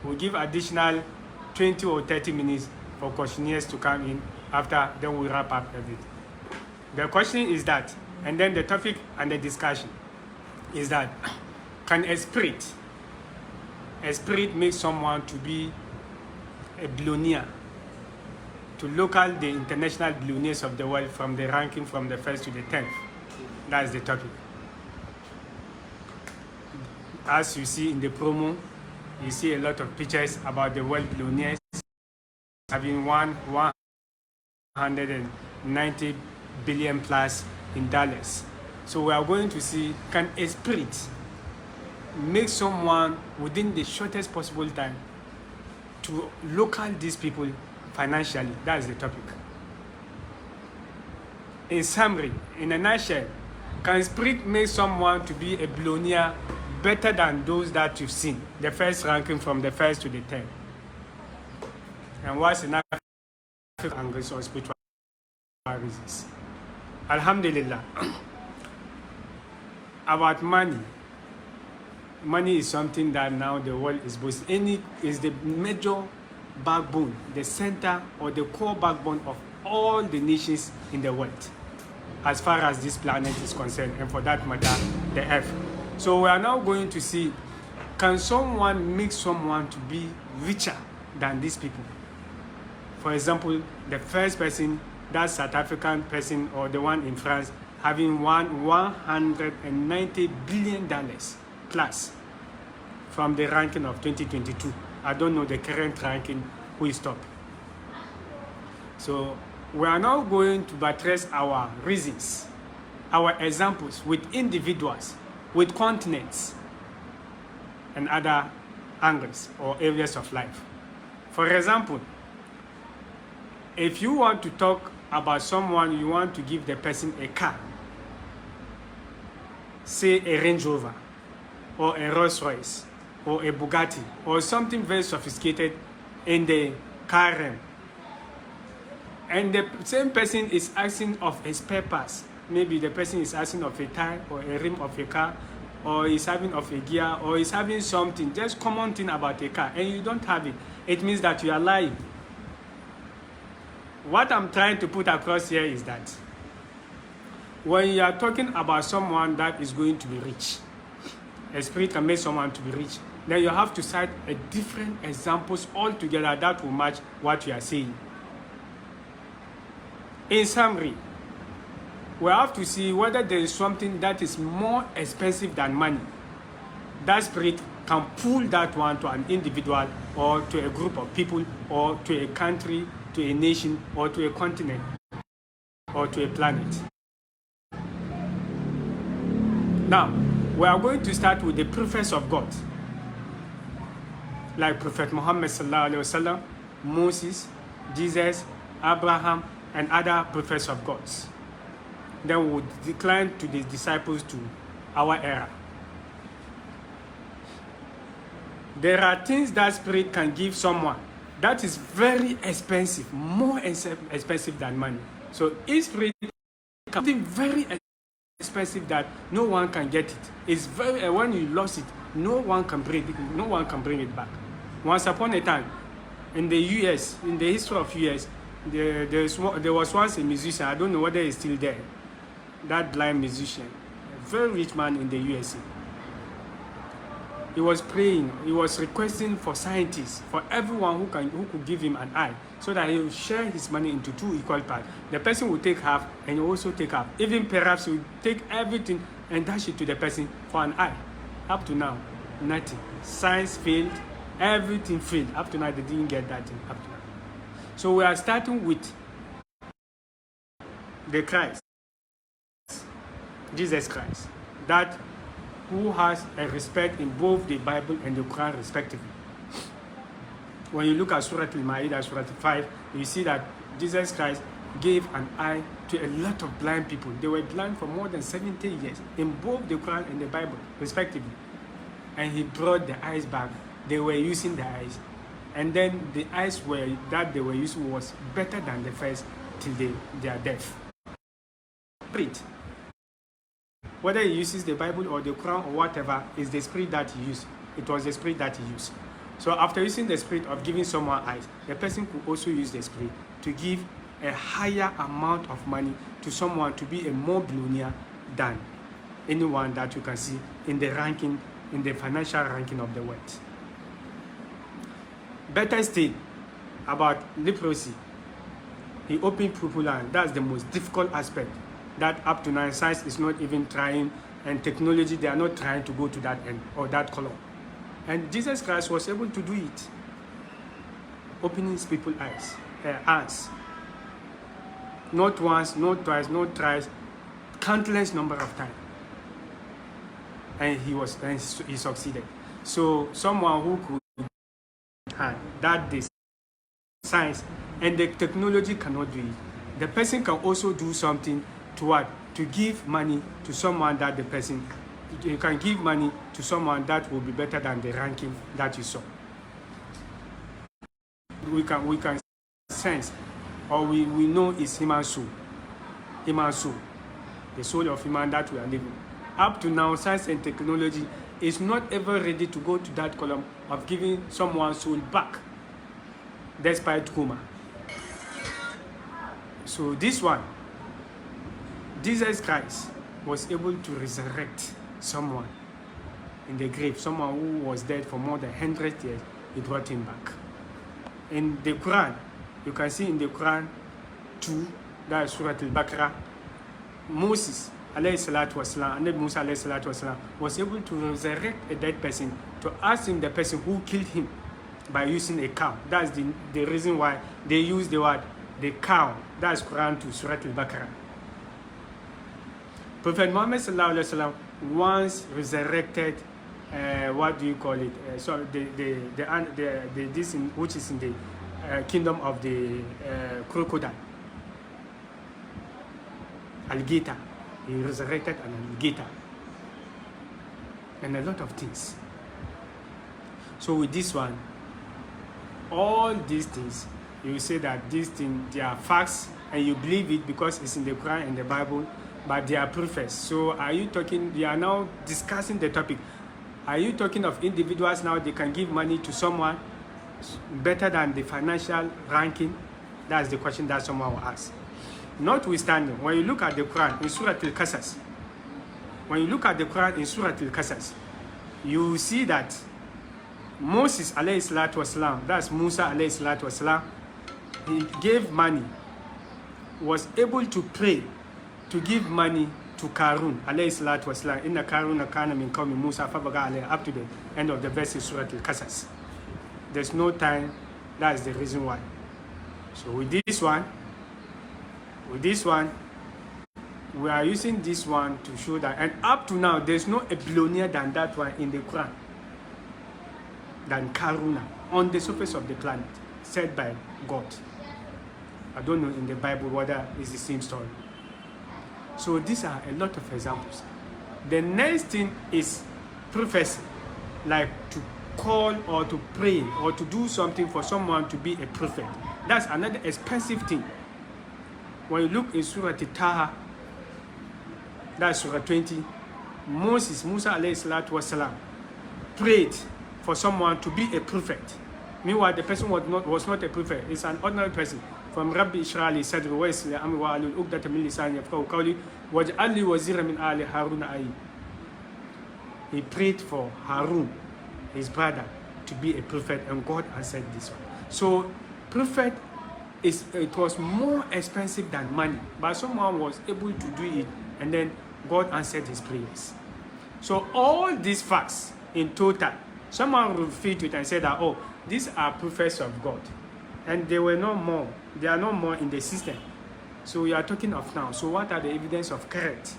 We'll give additional 20 or 30 minutes for questionnaires to come in. After, then we'll wrap up everything. The question is that, and then the topic and the discussion is that, can a spirit make someone to be a billionaire, to local the international billionaires of the world, from the ranking from the 1st to the 10th? That's the topic. As you see in the promo, you see a lot of pictures about the world billionaires having 190 billion plus in dollars. So we are going to see, can a spirit make someone within the shortest possible time to local these people financially? That is the topic. In summary, in a nutshell, can spirit make someone to be a billionaire better than those that you've seen, the first ranking from the 1st to the 10th? And what's enough angles or spiritual reasons? Alhamdulillah. About money. Money is something that now the world is boasting. Is the major backbone, the center or the core backbone of all the nations in the world, as far as this planet is concerned, and for that matter, the earth. So we are now going to see, can someone make someone to be richer than these people? For example, the first person, that South African person or the one in France, having $190 billion plus from the ranking of 2022. I don't know the current ranking, who is top. So we are now going to buttress our reasons, our examples with individuals, with continents, and other angles or areas of life. For example, if you want to talk about someone, you want to give the person a car, say a Range Rover, or a Rolls Royce, or a Bugatti, or something very sophisticated in the car realm, and the same person is asking of his papers. Maybe the person is asking of a tire or a rim of a car, or is having of a gear, or is having something, just common thing about a car, and you don't have it. It means that you are lying. What I'm trying to put across here is that when you are talking about someone that is going to be rich, a spirit can make someone to be rich, then you have to cite a different examples altogether that will match what you are saying. In summary, we have to see whether there is something that is more expensive than money. That spirit can pull that one to an individual, or to a group of people, or to a country, to a nation, or to a continent, or to a planet. Now, we are going to start with the prophets of God, like Prophet Muhammad sallallahu alaihi wasallam, Moses, Jesus, Abraham, and other prophets of God. Then we will decline to the disciples to our era. There are things that spirit can give someone that is very expensive, more expensive than money. So each spirit can be very expensive that no one can get it. It's very when you lost it, no one can bring it back. Once upon a time, in the US, in the history of US, there was once a musician. I don't know whether he's still there. That blind musician, a very rich man in the USA. He was praying, he was requesting for scientists, for everyone who could give him an eye, so that he will share his money into two equal parts. The person will take half, and he also take half. Even perhaps he will take everything and dash it to the person for an eye. Up to now, nothing. Science failed, everything failed. Up to now, they didn't get that thing. Up to now. So we are starting with the Christ, Jesus Christ, that who has a respect in both the Bible and the Quran respectively. When you look at Surah Al-Ma'idah, Surah 5, you see that Jesus Christ gave an eye to a lot of blind people. They were blind for more than 70 years in both the Quran and the Bible respectively. And he brought the eyes back. They were using the eyes. And then the eyes that they were using was better than the first till they are deaf. Spirit. Whether he uses the Bible or the Quran or whatever, is the spirit that he used. It was the spirit that he used. So after using the spirit of giving someone eyes, the person could also use the spirit to give a higher amount of money to someone to be a more billionaire than anyone that you can see in the ranking, in the financial ranking of the world. Better still, about leprosy, he opened pupil eye. That's the most difficult aspect that up to now science is not even trying, and technology, they are not trying to go to that end or that color. And Jesus Christ was able to do it, opening people's eyes. Not once, not twice, not thrice, countless number of times. And he succeeded. So someone who could hand that the science and the technology cannot do it, the person can also do something to what? To give money to someone that the person, you can give money to someone that will be better than the ranking that you saw. We can sense, or we know is human soul, the soul of human that we are living. Up to now, science and technology is not ever ready to go to that column of giving someone's soul back, despite coma. So this one, Jesus Christ was able to resurrect someone in the grave, someone who was dead for more than 100 years. He brought him back. In the Quran, you can see in the Quran 2, that is Surah Al-Baqarah, Moses alayhi salatu wasalam, and Musa alayhi salatu wasalam, was able to resurrect a dead person, to ask him the person who killed him by using a cow. That's the reason why they use the word the cow. That's Quran 2, Surah Al-Baqarah. Prophet Muhammad sallallahu alaihi wasallam once resurrected, what do you call it? So this which is in the kingdom of the crocodile, alligator. He resurrected an alligator and a lot of things. So with this one, all these things, you say that these things, they are facts and you believe it because it's in the Quran and the Bible, but they are prophets. So are you talking, we are now discussing the topic. Are you talking of individuals now, they can give money to someone better than the financial ranking? That's the question that someone will ask. Notwithstanding, when you look at the Quran in Surah Al-Qasas, you see that Moses alayhi salatu wasalam, that's Musa alayhi salatu wasalam, he gave money, was able to pray to give money to Karun alayhi salatu wasalam. Inna Karuna kana min qawmi Musa fabaga alayhi, up to the end of the verse in Surah Al-Qasas. There's no time, that's the reason why. So with this one, we are using this one to show that, and up to now, there's no a billionaire than that one in the Quran, than Karuna, on the surface of the planet, said by God. I don't know in the Bible whether it's the same story. So these are a lot of examples. The next thing is prophecy, like to call or to pray or to do something for someone to be a prophet. That's another expensive thing. When you look in Surah Taha, that's Surah 20, Musa alayhi salatu wasalam, prayed for someone to be a prophet. Meanwhile, the person was not a prophet. It's an ordinary person. From Rabbi Ishrali Sadri wa Yasli Amri wa Alul Uqdata min Lisani Yafqahu Qawli waj'al li wazira min ali Harun ayi. He prayed for Harun, his brother, to be a prophet, and God answered this one. So, prophet, it was more expensive than money, but someone was able to do it, and then God answered his prayers. So all these facts in total, someone will fit it and say that, oh, these are prophets of God, and they are no more in the system. So we are talking of now. So what are the evidence of correct?